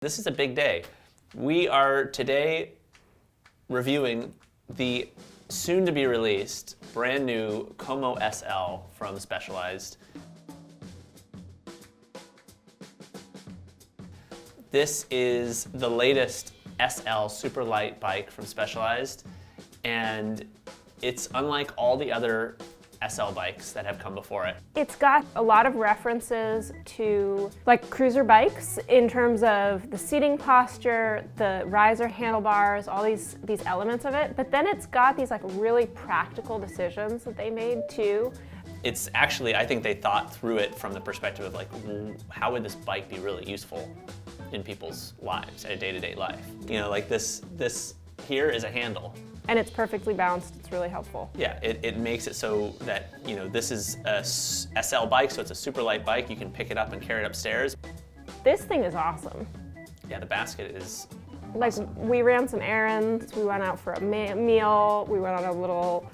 This is a big day. We are today reviewing the soon-to-be released brand new Como SL from Specialized. This is the latest SL super light bike from Specialized, and it's unlike all the other SL bikes that have come before it. It's got a lot of references to like cruiser bikes in terms of the seating posture, the riser handlebars, all these elements of it, but then it's got these like really practical decisions that they made too. It's actually, I think they thought through it from the perspective of like, how would this bike be really useful in people's lives, a day-to-day life? You know, like this here is a handle. And it's perfectly balanced, it's really helpful. Yeah, it makes it so that, you know, this is a SL bike, so it's a super light bike. You can pick it up and carry it upstairs. This thing is awesome. Yeah, the basket is like awesome. We ran some errands, we went out for a meal, we went on a little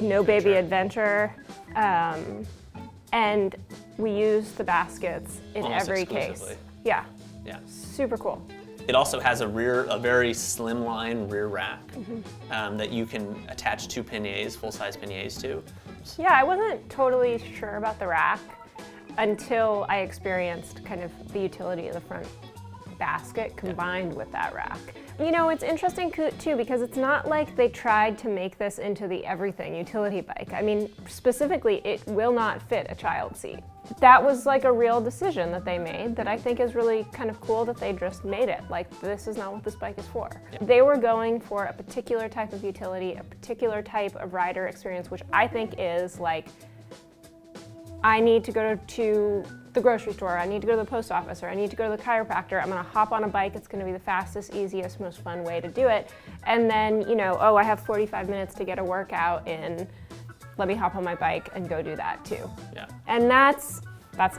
no baby adventure, and we used the baskets in Almost every exclusively. case. Yeah. Yeah. Super cool. It also has a very slimline rear rack that you can attach two panniers, full-size panniers to. Yeah, I wasn't totally sure about the rack until I experienced kind of the utility of the front basket combined with that rack. You know, it's interesting too because it's not like they tried to make this into the everything utility bike. I mean, specifically, it will not fit a child seat. That was like a real decision that they made that I think is really kind of cool that they just made it. Like, this is not what this bike is for. Yeah. They were going for a particular type of utility, a particular type of rider experience, which I think is like, I need to go to the grocery store, I need to go to the post office, or I need to go to the chiropractor. I'm gonna hop on a bike, it's gonna be the fastest, easiest, most fun way to do it. And then, you know, oh, I have 45 minutes to get a workout in, let me hop on my bike and go do that too. Yeah. And that's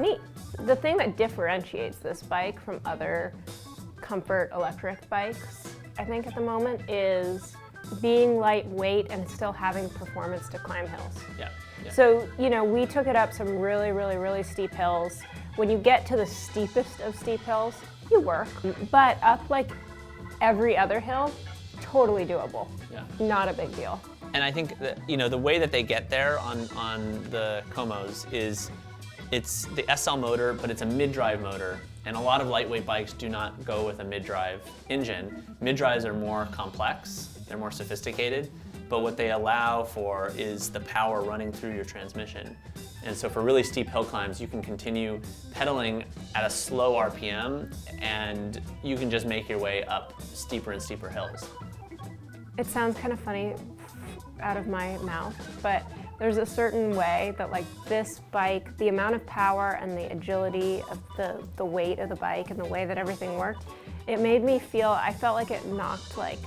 neat. The thing that differentiates this bike from other comfort electric bikes, I think at the moment, is being lightweight and still having performance to climb hills. Yeah. Yeah. So, you know, we took it up some really steep hills. When you get to the steepest of steep hills, you work. But up like every other hill, totally doable. Yeah. Not a big deal. And I think that, you know, the way that they get there on the Comos is it's the SL motor, but it's a mid-drive motor. And a lot of lightweight bikes do not go with a mid-drive engine. Mid-drives are more complex, they're more sophisticated, but what they allow for is the power running through your transmission. And so for really steep hill climbs, you can continue pedaling at a slow RPM, and you can just make your way up steeper and steeper hills. It sounds kind of funny out of my mouth, but there's a certain way that like this bike, the amount of power and the agility of the weight of the bike and the way that everything worked, it made me feel, I felt like it knocked like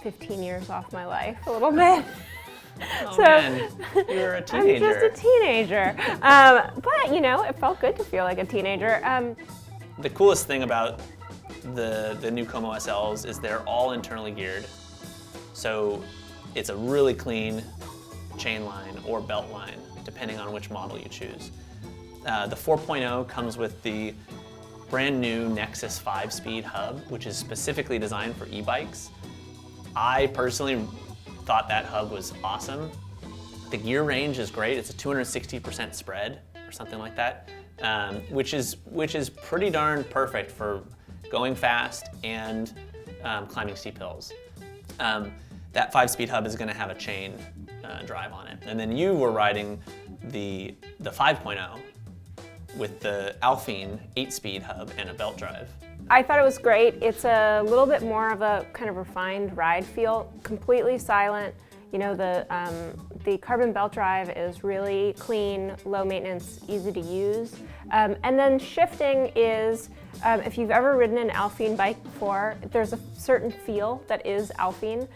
15 years off my life a little bit. Oh so, man, you're a teenager. I'm just a teenager. But you know, it felt good to feel like a teenager. The coolest thing about the new Como SLs is they're all internally geared. So it's a really clean chain line or belt line, depending on which model you choose. The 4.0 comes with the brand new Nexus 5-speed hub, which is specifically designed for e-bikes. I personally thought that hub was awesome. The gear range is great. It's a 260% spread or something like that, which is pretty darn perfect for going fast and climbing steep hills. That 5-speed hub is going to have a chain drive on it. And then you were riding the 5.0 with the Alpine 8-speed hub and a belt drive. I thought it was great. It's a little bit more of a kind of refined ride feel, completely silent. You know, the carbon belt drive is really clean, low maintenance, easy to use. And then shifting is, if you've ever ridden an Alpine bike before, there's a certain feel that is Alpine.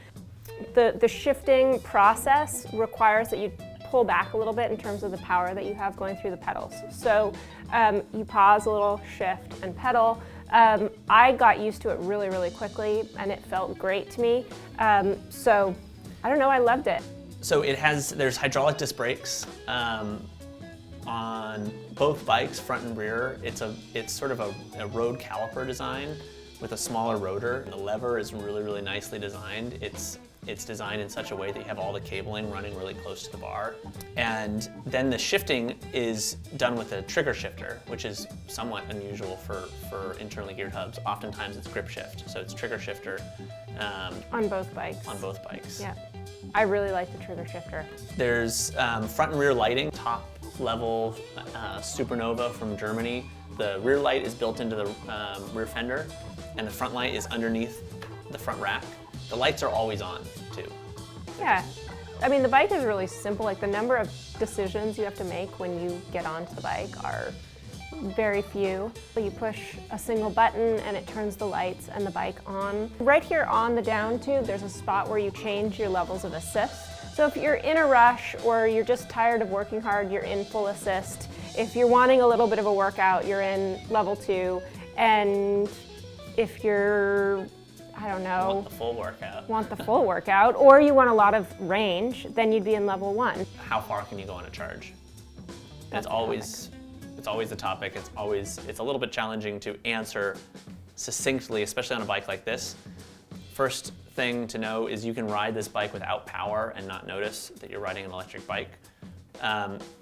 The shifting process requires that you pull back a little bit in terms of the power that you have going through the pedals. So you pause a little, shift, and pedal. I got used to it really quickly, and it felt great to me. So I don't know, I loved it. So there's hydraulic disc brakes on both bikes, front and rear. It's sort of a road caliper design with a smaller rotor. The lever is really, really nicely designed. It's designed in such a way that you have all the cabling running really close to the bar. And then the shifting is done with a trigger shifter, which is somewhat unusual for internally geared hubs. Oftentimes it's grip shift, so it's trigger shifter. On both bikes. On both bikes. Yeah. I really like the trigger shifter. There's front and rear lighting, top level Supernova from Germany. The rear light is built into the rear fender, and the front light is underneath the front rack. The lights are always on, too. Yeah. I mean, the bike is really simple. Like, the number of decisions you have to make when you get onto the bike are very few. You push a single button and it turns the lights and the bike on. Right here on the down tube, there's a spot where you change your levels of assist. So if you're in a rush or you're just tired of working hard, you're in full assist. If you're wanting a little bit of a workout, you're in level 2. And if you're, I don't know, want the full workout, or you want a lot of range, then you'd be in level 1. How far can you go on a charge? It's always the topic. It's a little bit challenging to answer succinctly, especially on a bike like this. First thing to know is you can ride this bike without power and not notice that you're riding an electric bike.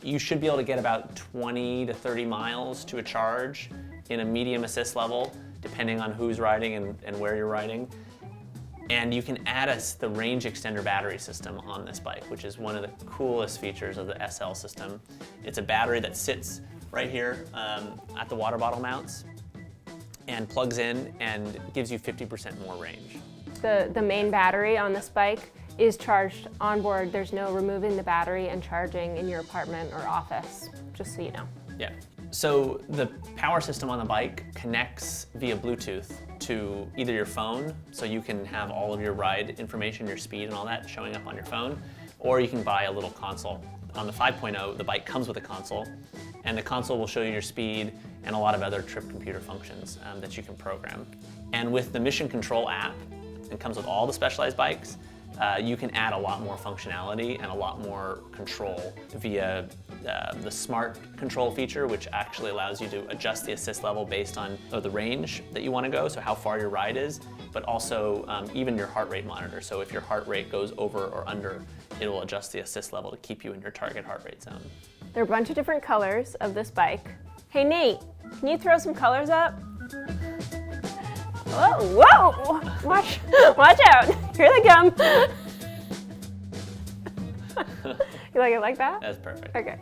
You should be able to get about 20 to 30 miles to a charge in a medium assist level, depending on who's riding and where you're riding. And you can add the range extender battery system on this bike, which is one of the coolest features of the SL system. It's a battery that sits right here at the water bottle mounts and plugs in and gives you 50% more range. The main battery on this bike is charged on board. There's no removing the battery and charging in your apartment or office, just so you know. Yeah. So the power system on the bike connects via Bluetooth to either your phone, so you can have all of your ride information, your speed and all that showing up on your phone, or you can buy a little console. On the 5.0, the bike comes with a console, and the console will show you your speed and a lot of other trip computer functions that you can program. And with the Mission Control app, it comes with all the Specialized bikes, you can add a lot more functionality and a lot more control via the smart control feature, which actually allows you to adjust the assist level based on the range that you want to go, so how far your ride is, but also even your heart rate monitor. So if your heart rate goes over or under, it will adjust the assist level to keep you in your target heart rate zone. There are a bunch of different colors of this bike. Hey Nate, can you throw some colors up? Whoa, whoa! Watch out! Here they come! You like it like that? That's perfect. Okay.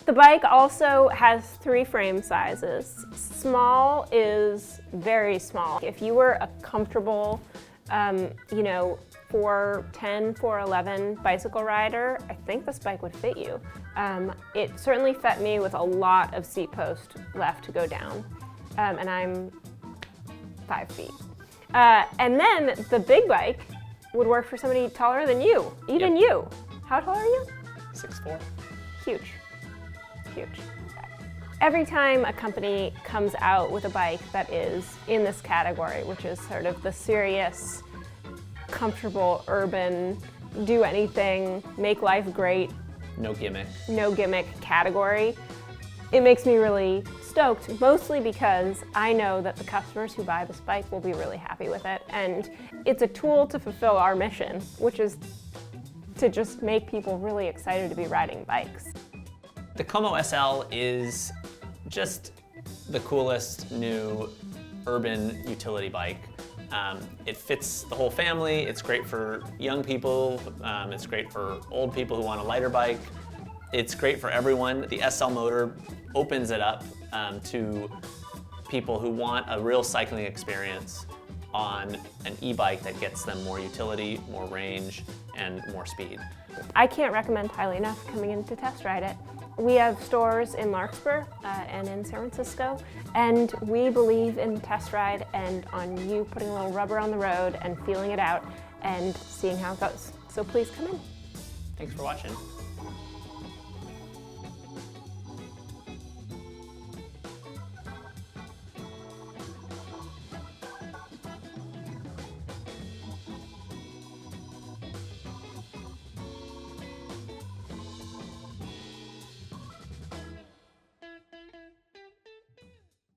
The bike also has 3 frame sizes. Small is very small. If you were a comfortable, 4'10", 4'11" bicycle rider, I think this bike would fit you. It certainly fit me with a lot of seat post left to go down, and I'm 5 feet. And then the big bike would work for somebody taller than you, even you. How tall are you? 6'4". Huge, huge. Every time a company comes out with a bike that is in this category, which is sort of the serious, comfortable, urban, do anything, make life great, no gimmick category, it makes me really stoked, mostly because I know that the customers who buy this bike will be really happy with it, and it's a tool to fulfill our mission, which is to just make people really excited to be riding bikes. The Como SL is just the coolest new urban utility bike. It fits the whole family. It's great for young people. It's great for old people who want a lighter bike. It's great for everyone. The SL motor opens it up to people who want a real cycling experience on an e-bike that gets them more utility, more range, and more speed. I can't recommend highly enough coming in to test ride it. We have stores in Larkspur and in San Francisco, and we believe in test ride and on you putting a little rubber on the road and feeling it out and seeing how it goes. So please come in. Thanks for watching.